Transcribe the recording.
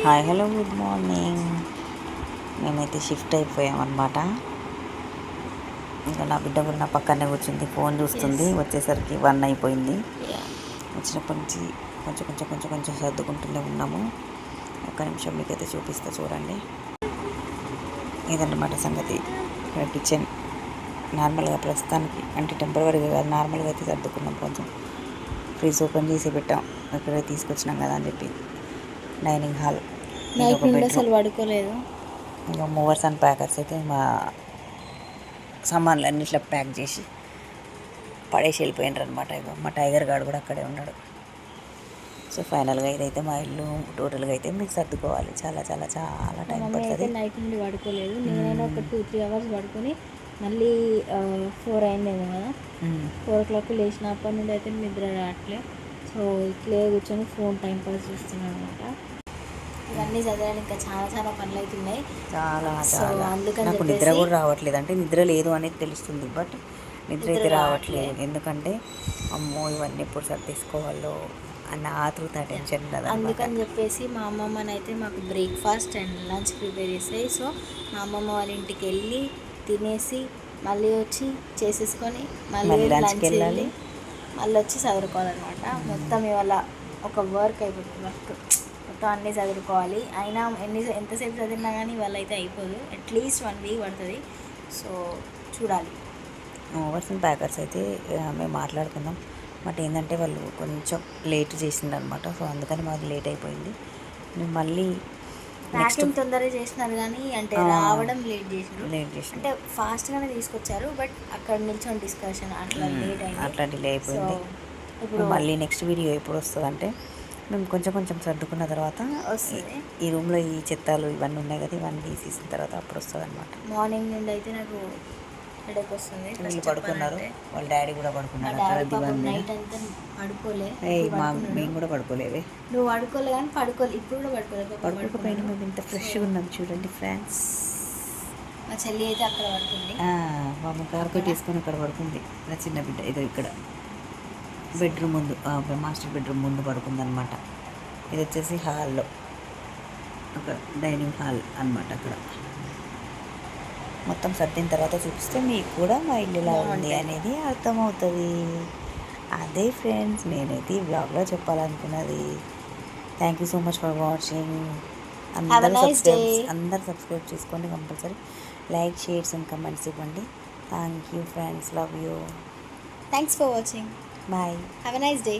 Hi hello good morning. మేమైతే shift అయిపోయామన్నమాట. ఇంకా నా బిడ్డ కూడా నా పక్కనే కూర్చుంది, ఫోన్ చూస్తుంది. వచ్చేసరికి 1 అయిపోయింది. వచ్చినప్పటి నుంచి కొంచెం సర్దుకుంటూనే ఉన్నాము. ఒక్క నిమిషం మీకైతే చూపిస్తా, చూడండి. ఇదన్నమాట సంగతి. ఇక్కడ కిచెన్ నార్మల్గా ప్రస్తుతానికి, అంటే టెంపరీగా కాదు, నార్మల్గా అయితే సర్దుకున్నాం. కొంచెం ఫ్రిడ్జ్ ఓపెన్ చేసి పెట్టాం, ఇక్కడే తీసుకొచ్చినాం కదా అని చెప్పి. డైనింగ్ హాల్, నైట్ నుండి అసలు పడుకోలేదు. ఇంకా మూవర్స్ అండ్ ప్యాకర్స్ అయితే మా సామాన్లు అన్ని ఇట్లా ప్యాక్ చేసి పడేసి వెళ్ళిపోయినారు అనమాట. ఇక మా టైగర్ గార్డ్ కూడా అక్కడే ఉన్నాడు. సో ఫైనల్గా ఇదైతే మా ఇల్లు. టోటల్గా అయితే మీకు సర్దుకోవాలి, చాలా చాలా చాలా టైం పడుతుంది. నైట్ నుండి పడుకోలేదు. నేనైనా ఒక 2-3 అవర్స్ పడుకొని మళ్ళీ 4 అయిందేమో కదా, 4 o'clock లేచినప్పటి నుండి అయితే నిద్ర రావట్లే. సో ఇట్లే కూర్చొని ఫోన్ టైం పాస్ చేస్తున్నాను అనమాట. ఇవన్నీ చదవాలి, ఇంకా చాలా పనులు అవుతున్నాయి. చాలా నాకు నిద్ర కూడా రావట్లేదు. అంటే నిద్ర లేదు అనేది తెలుస్తుంది, బట్ నిద్ర అయితే రావట్లేదు. ఎందుకంటే అమ్మో ఇవన్నీ ఎప్పుడు సర్దేసుకోవాలో అన్న ఆతృత, టెన్షన్ కదా. అందుకని చెప్పేసి మా అమ్మమ్మని అయితే మాకు బ్రేక్ఫాస్ట్ అండ్ లంచ్ ప్రిపేర్ చేస్తాయి. సో మా అమ్మమ్మ వాళ్ళ ఇంటికి వెళ్ళి తినేసి మళ్ళీ వచ్చి చేసేసుకొని మళ్ళీ లంచ్ వెళ్ళాలి, మళ్ళీ వచ్చి చదువుకోవాలన్నమాట. మొత్తం ఇవాళ ఒక వర్క్ అయిపోతుంది. మొత్తం అన్నీ చదువుకోవాలి. అయినా ఎంతసేపు చదివినా కానీ ఇవాళ అయితే అయిపోదు. అట్లీస్ట్ 1 week పడుతుంది. సో చూడాలి. ఓవర్స్ అండ్ ప్యాకర్స్ అయితే మేము మాట్లాడుకున్నాం. బట్ ఏంటంటే వాళ్ళు కొంచెం లేట్ చేసిందనమాట. సో అందుకని మాకు లేట్ అయిపోయింది. మేము మళ్ళీ ప్యాకింగ్ తొందరగా చేసినారు కానీ అంటే రావడం లేట్ చేసి అంటే ఫాస్ట్గానే తీసుకొచ్చారు. బట్ అక్కడ నిల్చొని డిస్కషన్ అట్లా లేట్ అయింది, అట్లా డిలే అయిపోయింది. ఇప్పుడు మళ్ళీ నెక్స్ట్ వీడియో ఎప్పుడు వస్తుంది అంటే, మేము కొంచెం సర్దుకున్న తర్వాత వస్తుంది. ఈ రూమ్లో ఈ చెత్తలు ఇవన్నీ ఉన్నాయి కదా, ఇవన్నీ తీసేసిన తర్వాత అప్పుడు వస్తుంది అనమాట. మార్నింగ్ నుండి అయితే నాకు హెడేక్ వస్తుంది. వీళ్ళు పడుకున్నారు, వాళ్ళ డాడీ కూడా పడుకున్నారు. నైట్ అంతా పడుకోలే. మేము కూడా పడుకోలేదే. నువ్వు పడుకోలే కానీ పడుకోలే, ఇప్పుడు కూడా పడుకోకపోయినా మేము ఇంత ఫ్రెష్గా ఉన్నాం చూడండి ఫ్రెండ్స్. మా చెల్లి అయితే అక్కడ పడుకుంది. మా అమ్మ కార్పెట్ వేసుకొని అక్కడ పడుకుంది. నా చిన్న బిడ్డ ఇదో ఇక్కడ బెడ్రూమ్ ముందు, మాస్టర్ బెడ్రూమ్ ముందు పడుకుంది అనమాట. ఇది వచ్చేసి హాల్లో, ఒక డైనింగ్ హాల్ అనమాట. అక్కడ మొత్తం సర్దిన తర్వాత చూపిస్తే మీకు కూడా మా ఇల్లు ఎలా ఉంది అనేది అర్థమవుతుంది. అదే ఫ్రెండ్స్, నేనైతే ఈ బ్లాగ్లో చెప్పాలనుకున్నది. Thank you so much for watching. అందరు సబ్స్క్రైబ్ చేసుకోండి compulsory. Like, shares and comments ఇవ్వండి. Thank you friends, love you. Thanks for watching. Bye. Have a nice day.